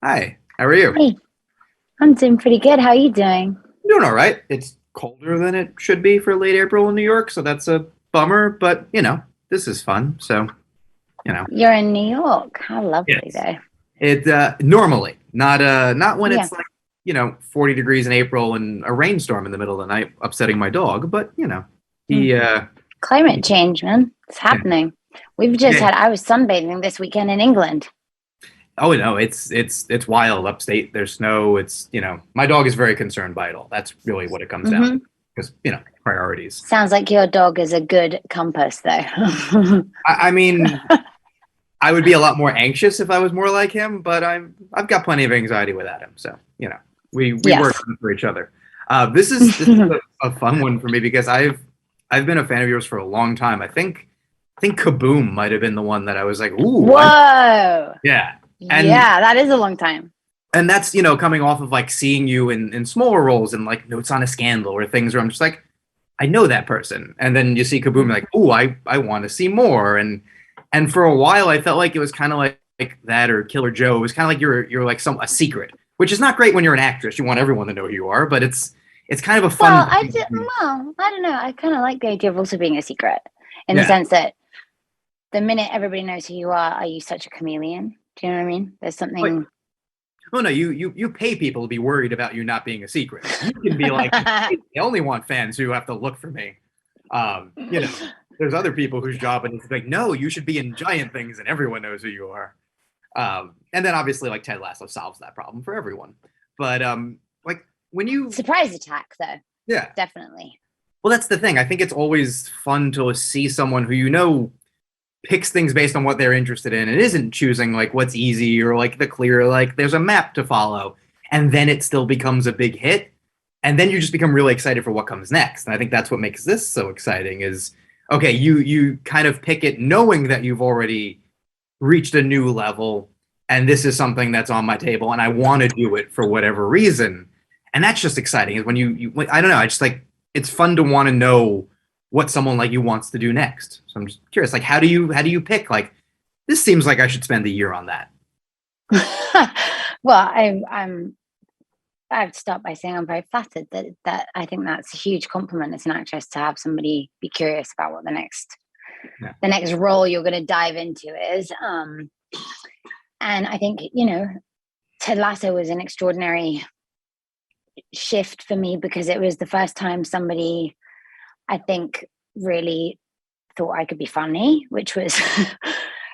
Hi, how are you? Hey, I'm doing pretty good. How are you doing? Doing all right. It's colder than it should be for late April in New York, so that's a bummer, but this is fun. So, you know. You're in New York. How lovely, Yes. though. It normally, not when Yeah. it's like, 40 degrees in April and a rainstorm in the middle of the night upsetting my dog, but Mm. he Climate change, man. It's yeah. happening. We've just Yeah. had, I was sunbathing this weekend in England. Oh no, it's wild upstate. There's snow. My dog is very concerned by it all. That's really what it comes down to. hmm Because, priorities. Sounds like your dog is a good compass, though. I mean, I would be a lot more anxious if I was more like him, but I've got plenty of anxiety without him. So, we work Yes. for each other. This is a fun one for me because I've been a fan of yours for a long time. I think Kaboom might have been the one that I was like, ooh, Whoa. yeah. And Yeah, that is a long time. and that's, coming off of like seeing you in smaller roles and like Notes on a Scandal or things where I'm just like, I know that person. And then you see Kaboom, like, ooh, I want to see more. And for a while I felt like it was kind of like that or Killer Joe. It was kind of like you're like a secret, which is not great when you're an actress. You want everyone to know who you are, but it's kind of a Well, fun I thing did, to do. well, I don't know. I kind of like the idea of also being a secret in the Yeah. sense that the minute everybody knows who you are you such a chameleon? Do you know what I mean? There's But something. oh no, you pay people to be worried about you not being a secret. You can be like, "Hey, I only want fans who have to look for me. There's other people whose job it is to be like, no, you should be in giant things and everyone knows who you are. And then obviously like Ted Lasso solves that problem for everyone. But like when you Surprise attack, though. yeah. Definitely. Well, that's the thing. I think it's always fun to see someone who picks things based on what they're interested in and isn't choosing like what's easy or like the clear, like there's a map to follow. And then it still becomes a big hit. And then you just become really excited for what comes next. And I think that's what makes this so exciting is okay, you kind of pick it knowing that you've already reached a new level and this is something that's on my table and I want to do it for whatever reason. And that's just exciting is when you I don't know, I just like it's fun to want to know what someone like you wants to do next. So I'm just curious, like how do you pick like this seems like I should spend a year on that. Well, I have to start by saying I'm very flattered that I think that's a huge compliment as an actress to have somebody be curious about what Yeah. the next role you're going to dive into is. And I think Ted Lasso was an extraordinary shift for me because it was the first time somebody I think really thought I could be funny, which was,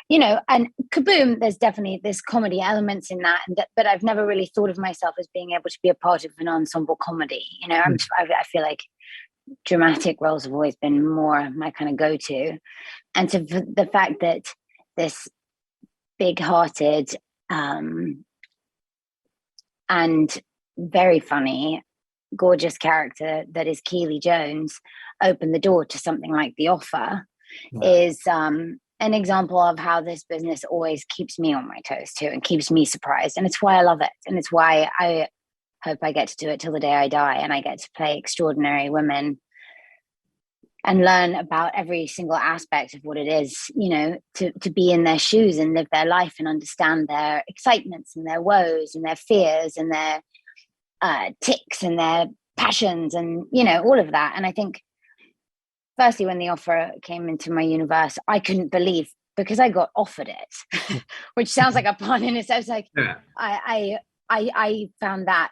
and Kaboom, there's definitely this comedy elements in that, but I've never really thought of myself as being able to be a part of an ensemble comedy. I feel like dramatic roles have always been more my kind of go-to, and to the fact that this big-hearted and very funny gorgeous character that is Keely Jones opened the door to something like The Offer Yeah. is an example of how this business always keeps me on my toes too and keeps me surprised. And it's why I love it. And it's why I hope I get to do it till the day I die and I get to play extraordinary women and learn about every single aspect of what it is, to be in their shoes and live their life and understand their excitements and their woes and their fears and their ticks and their passions and all of that. And I think firstly when The Offer came into my universe I couldn't believe because I got offered it which sounds like a pun in itself. Like Yeah. I found that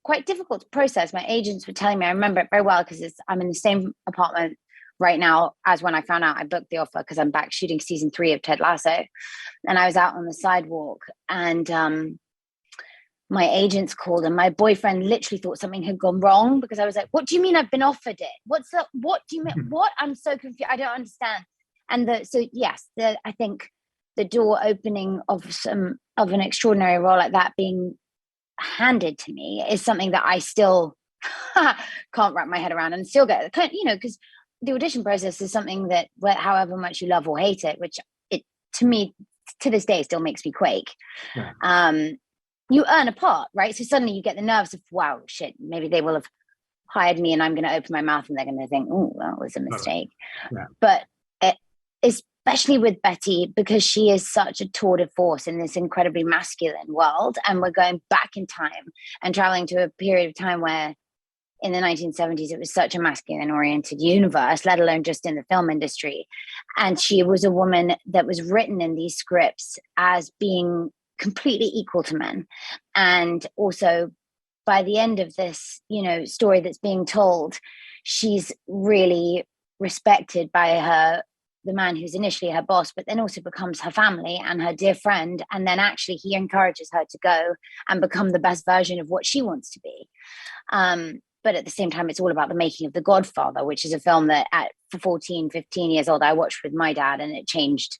quite difficult to process. My agents were telling me, I remember it very well because I'm in the same apartment right now as when I found out I booked The Offer because I'm back shooting season 3 of Ted Lasso. And I was out on the sidewalk and my agents called and my boyfriend literally thought something had gone wrong because I was like, what do you mean I've been offered it? What do you mean? What? I'm so confused. I don't understand. And I think the door opening of an extraordinary role like that being handed to me is something that I still can't wrap my head around and still get, because the audition process is something that however much you love or hate it, which it to me to this day still makes me quake. Yeah. You earn a part, right? So suddenly you get the nerves of, wow, shit, maybe they will have hired me and I'm going to open my mouth and they're going to think, oh, that was a mistake. Yeah. But it's especially with Betty, because she is such a tour de force in this incredibly masculine world. And we're going back in time and traveling to a period of time where in the 1970s, it was such a masculine oriented universe, let alone just in the film industry. And she was a woman that was written in these scripts as being completely equal to men. And also by the end of this, story that's being told, she's really respected by the man who's initially her boss, but then also becomes her family and her dear friend. And then actually he encourages her to go and become the best version of what she wants to be. But at the same time, it's all about the making of The Godfather, which is a film that for 14, 15 years old, I watched with my dad, and it changed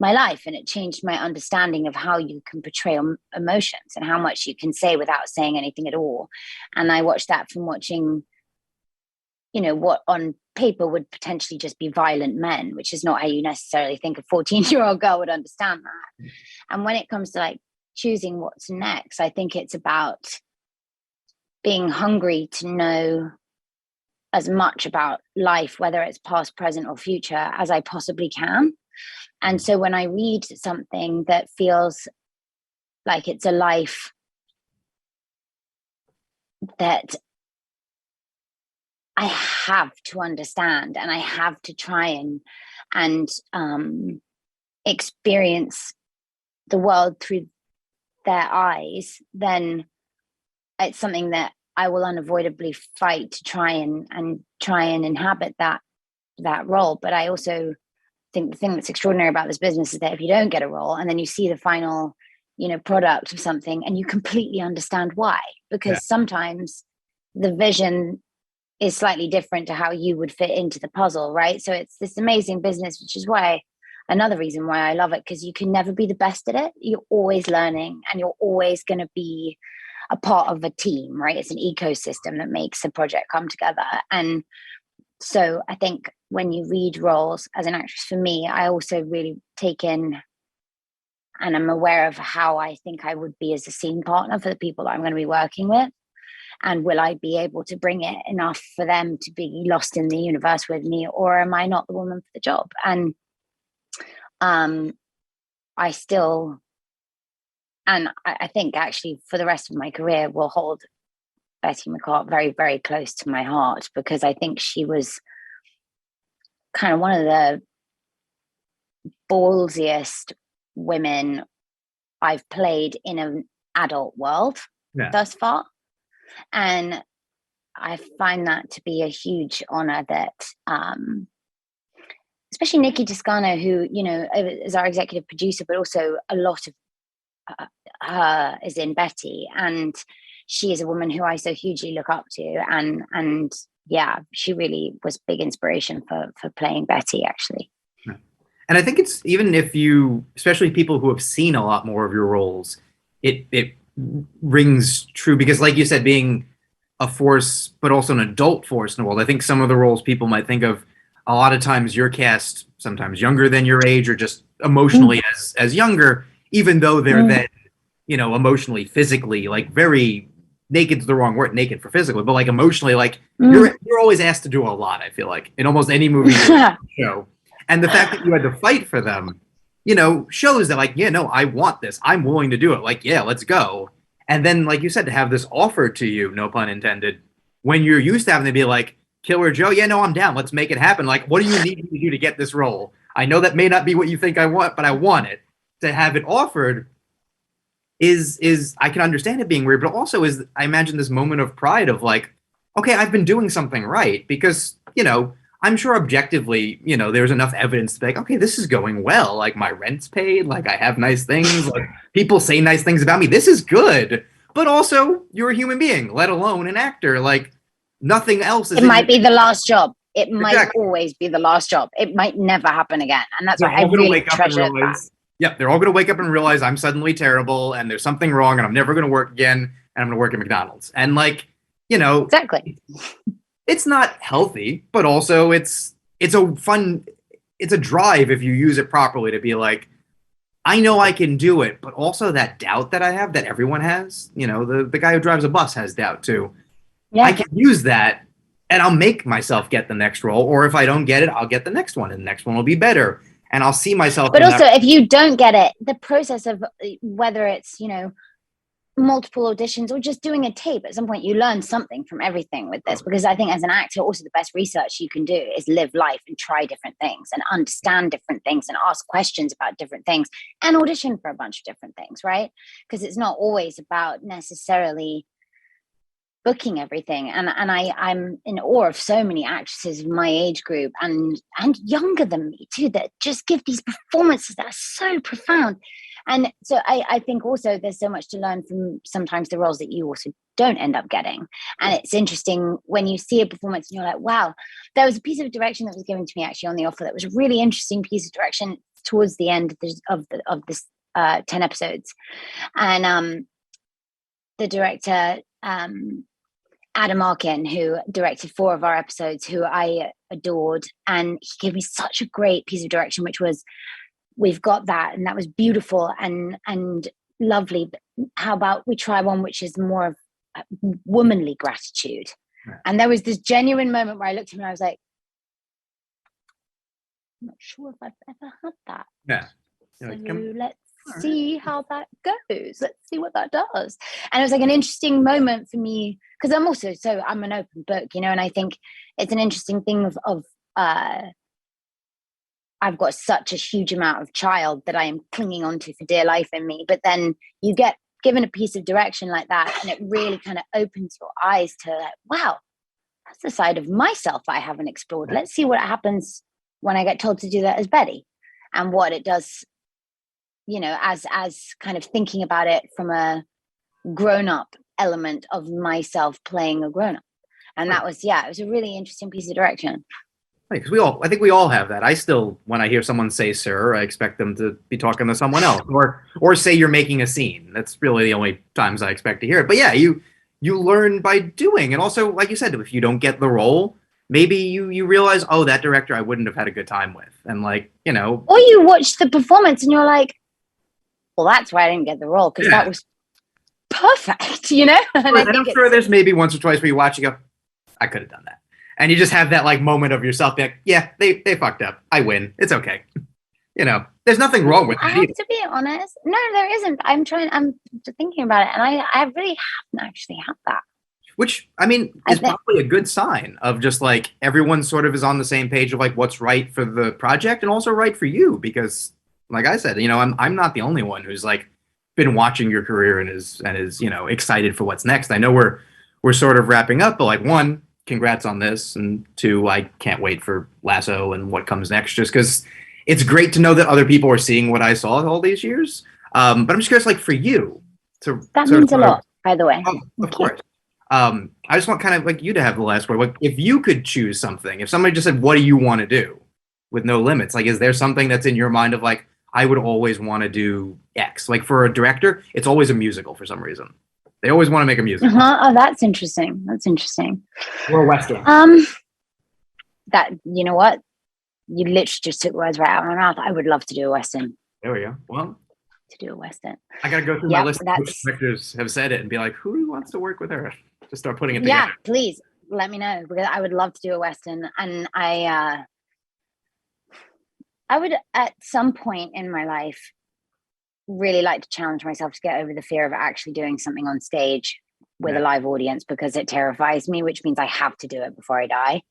my life, and it changed my understanding of how you can portray emotions and how much you can say without saying anything at all. And I watched that from watching, what on paper would potentially just be violent men, which is not how you necessarily think a 14-year-old girl would understand that. And when it comes to like choosing what's next, I think it's about being hungry to know as much about life, whether it's past, present, or future, as I possibly can. And so when I read something that feels like it's a life that I have to understand and I have to try and experience the world through their eyes, then it's something that I will unavoidably fight to try and inhabit that role. But I also think the thing that's extraordinary about this business is that if you don't get a role and then you see the final, product of something and you completely understand why, because sometimes the vision is slightly different to how you would fit into the puzzle, right? So it's this amazing business, which is another reason why I love it, because you can never be the best at it. You're always learning and you're always going to be a part of a team, right? It's an ecosystem that makes a project come together. And so I think when you read roles as an actress, for me, I also really take in and I'm aware of how I think I would be as a scene partner for the people that I'm going to be working with. And will I be able to bring it enough for them to be lost in the universe with me, or am I not the woman for the job? And I think actually for the rest of my career will hold Betty McCart very, very close to my heart, because I think she was kind of one of the ballsiest women I've played in an adult world thus far. And I find that to be a huge honor that, especially Nikki Toscano, who, is our executive producer, but also a lot of her is in Betty, and she is a woman who I so hugely look up to, and yeah, she really was big inspiration for playing Betty, actually. And I think it's, even if you, especially people who have seen a lot more of your roles, it rings true, because like you said, being a force but also an adult force in the world, I think some of the roles people might think of, a lot of times you're cast sometimes younger than your age, or just emotionally as younger, even though they're then, emotionally, physically, like very naked's the wrong word, naked for physically, but like emotionally, like you're always asked to do a lot, I feel like, in almost any movie or show. And the fact that you had to fight for them, shows that like, I want this. I'm willing to do it. Like, yeah, let's go. And then, like you said, to have this offered to you, no pun intended, when you're used to having to be like, Killer Joe, yeah, no, I'm down. Let's make it happen. Like, what do you need me to do to get this role? I know that may not be what you think I want, but I want it. To have it offered is I can understand it being weird, but also is, I imagine, this moment of pride of like, okay, I've been doing something right, because, I'm sure objectively, there's enough evidence to be like, okay, this is going well. Like, my rent's paid. Like, I have nice things. Like, people say nice things about me. This is good. But also, you're a human being, let alone an actor. Like, nothing else is. It might be the last job. It might always be the last job. It might never happen again. And that's why I really treasure that. Yep, they're all going to wake up and realize I'm suddenly terrible and there's something wrong and I'm never going to work again and I'm going to work at McDonald's. And like, exactly. It's not healthy, but also it's a drive if you use it properly to be like, I know I can do it, but also that doubt that I have, that everyone has, the guy who drives a bus has doubt too. Yeah. I can use that and I'll make myself get the next role. Or if I don't get it, I'll get the next one and the next one will be better. and I'll see myself. But also, if you don't get it, the process of whether it's, multiple auditions or just doing a tape, at some point you learn something from everything with this, because I think as an actor, also the best research you can do is live life and try different things and understand different things and ask questions about different things and audition for a bunch of different things, right? Because it's not always about necessarily booking everything. And I'm in awe of so many actresses in my age group and younger than me too, that just give these performances that are so profound. And so I think also there's so much to learn from sometimes the roles that you also don't end up getting. And it's interesting when you see a performance and you're like, wow, there was a piece of direction that was given to me actually on the offer that was a really interesting piece of direction towards the end of this 10 episodes. And the director, Adam Arkin, who directed 4 of our episodes, who I adored, and he gave me such a great piece of direction, which was, we've got that, and that was beautiful and lovely, but how about we try one which is more of womanly gratitude? Right. And there was this genuine moment where I looked at him and I was like, I'm not sure if I've ever had that. Yeah. So let's see how that goes. Let's see what that does. And it was like an interesting moment for me, because I'm an open book, and I think it's an interesting thing of I've got such a huge amount of child that I am clinging onto for dear life in me. But then you get given a piece of direction like that, and it really kind of opens your eyes to like, wow, that's the side of myself I haven't explored. Let's see what happens when I get told to do that as Betty, and what it does, as kind of thinking about it from a grown-up element of myself playing a grown-up. And that was, it was a really interesting piece of direction. Because I think we all have that. I still, when I hear someone say "sir," I expect them to be talking to someone else, or say you're making a scene. That's really the only times I expect to hear it. But yeah, you learn by doing, and also, like you said, if you don't get the role, maybe you realize, oh, that director I wouldn't have had a good time with, and or you watch the performance and you're like, well, that's why I didn't get the role, because that was perfect, And I'm sure there's maybe once or twice where you watch, you go, I could have done that. And you just have that moment of yourself being like, yeah, they fucked up. I win. It's okay. There's nothing wrong with it. I have to be honest. No, there isn't. I'm thinking about it, and I really haven't actually had that. Which, is probably a good sign of just everyone sort of is on the same page of what's right for the project and also right for you. Because like I said, I'm not the only one who's been watching your career and is excited for what's next. I know we're sort of wrapping up, but one, congrats on this, and 2, I can't wait for Lasso and what comes next, just because it's great to know that other people are seeing what I saw all these years. But I'm just curious, for you, that means a lot, by the way. Of course. I just want kind of you to have the last word. If you could choose something, if somebody just said, "What do you want to do?" with no limits, is there something that's in your mind of I would always want to do X? For a director, it's always a musical for some reason. They always want to make a musical. Oh, that's interesting. Or a Western. That, you know what? You literally just took words right out of my mouth. I would love to do a Western. There we go. Well, to do a Western. I got to go through my list of which directors have said it and be like, who wants to work with her? Just start putting it together. Yeah, please let me know, because I would love to do a Western. And I would, at some point in my life, really like to challenge myself to get over the fear of actually doing something on stage with a live audience, because it terrifies me, which means I have to do it before I die.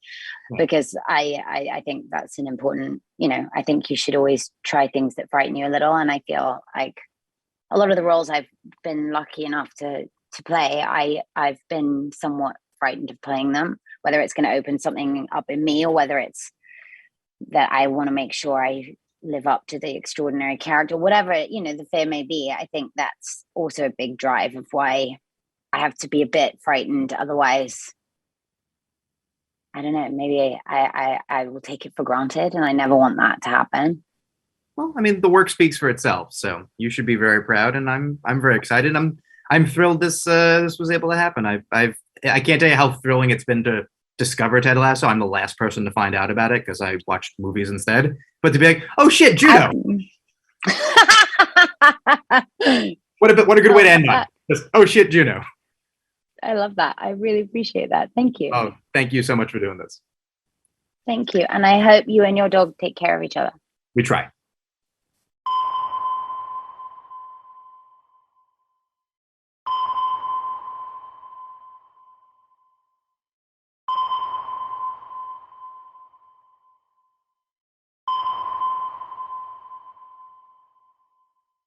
Because I think that's an important, I think you should always try things that frighten you a little. And I feel like a lot of the roles I've been lucky enough to play, I've been somewhat frightened of playing them, whether it's going to open something up in me or whether it's that I want to make sure I live up to the extraordinary character, whatever, the fear may be. I think that's also a big drive of why I have to be a bit frightened. Otherwise, I don't know, maybe I will take it for granted, and I never want that to happen. Well, the work speaks for itself, so you should be very proud, and I'm very excited. I'm thrilled this was able to happen. I can't tell you how thrilling it's been to discover Ted Lasso. I'm the last person to find out about it because I watched movies instead. But to be like, oh shit, Juno! What a good way to end on. Just, oh shit, Juno! I love that. I really appreciate that. Thank you. Oh, thank you so much for doing this. Thank you, and I hope you and your dog take care of each other. We try.